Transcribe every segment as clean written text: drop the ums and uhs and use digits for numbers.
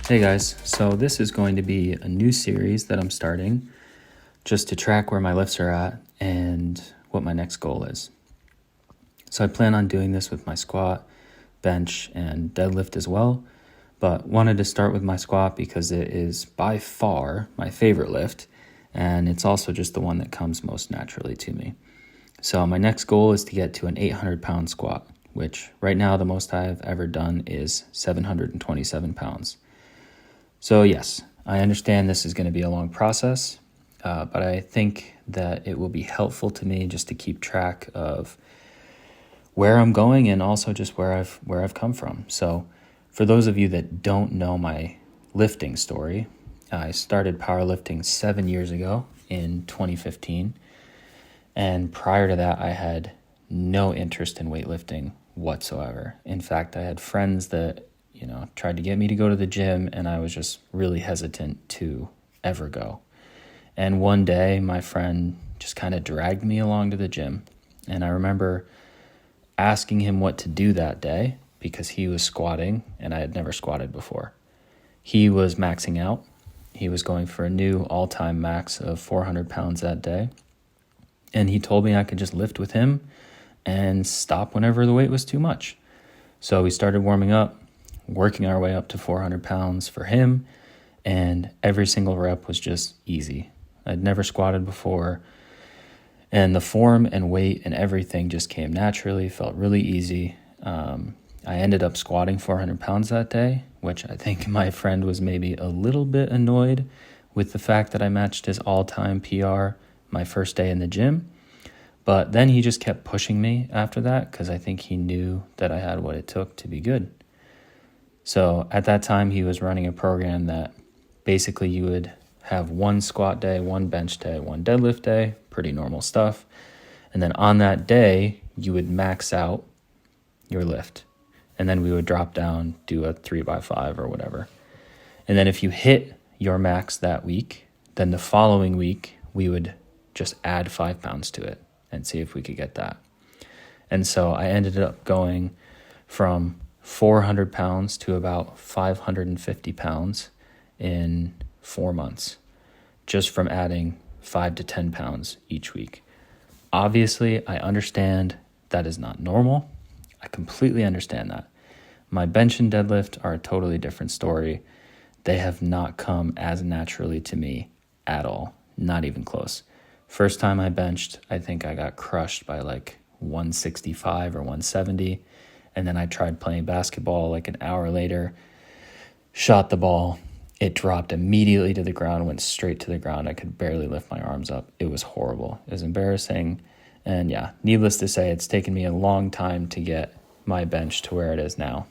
Hey guys, so this is going to be a new series that I'm starting just to track where my lifts are at and what my next goal is. So I plan on doing this with my squat, bench, and deadlift as well, but wanted to start with my squat because it is by far my favorite lift, and it's also just the one that comes most naturally to me. So my next goal is to get to an 800-pound squat, which right now the most I've ever done is 727 pounds. So yes, I understand this is going to be a long process, but I think that it will be helpful to me just to keep track of where I'm going and also just where I've come from. So for those of you that don't know my lifting story, I started powerlifting 7 years ago in 2015. And prior to that, I had no interest in weightlifting whatsoever. In fact, I had friends that tried to get me to go to the gym, and I was just really hesitant to ever go. And one day, my friend just kind of dragged me along to the gym. And I remember asking him what to do that day because he was squatting, and I had never squatted before. He was maxing out. He was going for a new all-time max of 400 pounds that day. And he told me I could just lift with him and stop whenever the weight was too much. So we started warming up, working our way up to 400 pounds for him, and every single rep was just easy. I'd never squatted before, and the form and weight and everything just came naturally, felt really easy. I ended up squatting 400 pounds that day, which I think my friend was maybe a little bit annoyed with the fact that I matched his all-time PR my first day in the gym. But then he just kept pushing me after that because I think he knew that I had what it took to be good. So at that time, he was running a program that basically you would have one squat day, one bench day, one deadlift day, pretty normal stuff. And then on that day, you would max out your lift. And then we would drop down, do a 3x5 or whatever. And then if you hit your max that week, then the following week, we would just add 5 pounds to it and see if we could get that. And so I ended up going from 400 pounds to about 550 pounds in 4 months, just from adding 5 to 10 pounds each week. Obviously, I understand that is not normal. I completely understand that. My bench and deadlift are a totally different story. They have not come as naturally to me at all, not even close. First time I benched, I think I got crushed by like 165 or 170. And then I tried playing basketball like an hour later, shot the ball. It dropped immediately to the ground, went straight to the ground. I could barely lift my arms up. It was horrible. It was embarrassing. And yeah, needless to say, it's taken me a long time to get my bench to where it is now.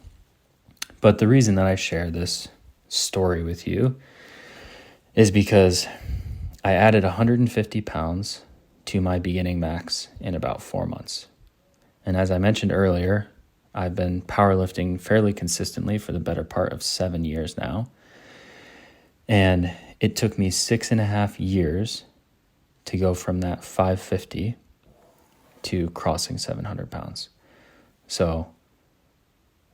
But the reason that I share this story with you is because I added 150 pounds to my beginning max in about 4 months. And as I mentioned earlier, I've been powerlifting fairly consistently for the better part of 7 years now. And it took me 6.5 years to go from that 550 to crossing 700 pounds. So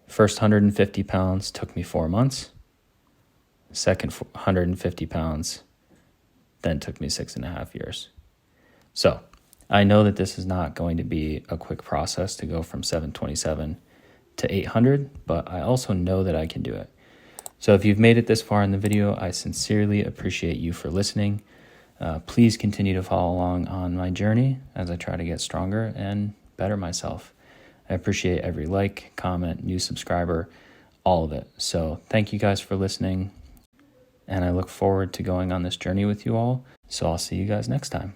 first 150 pounds took me 4 months. Second 150 pounds then took me 6.5 years. So I know that this is not going to be a quick process to go from 727 to 800, but I also know that I can do it. So if you've made it this far in the video, I sincerely appreciate you for listening. Please continue to follow along on my journey as I try to get stronger and better myself. I appreciate every like, comment, new subscriber, all of it. So thank you guys for listening, and I look forward to going on this journey with you all. So I'll see you guys next time.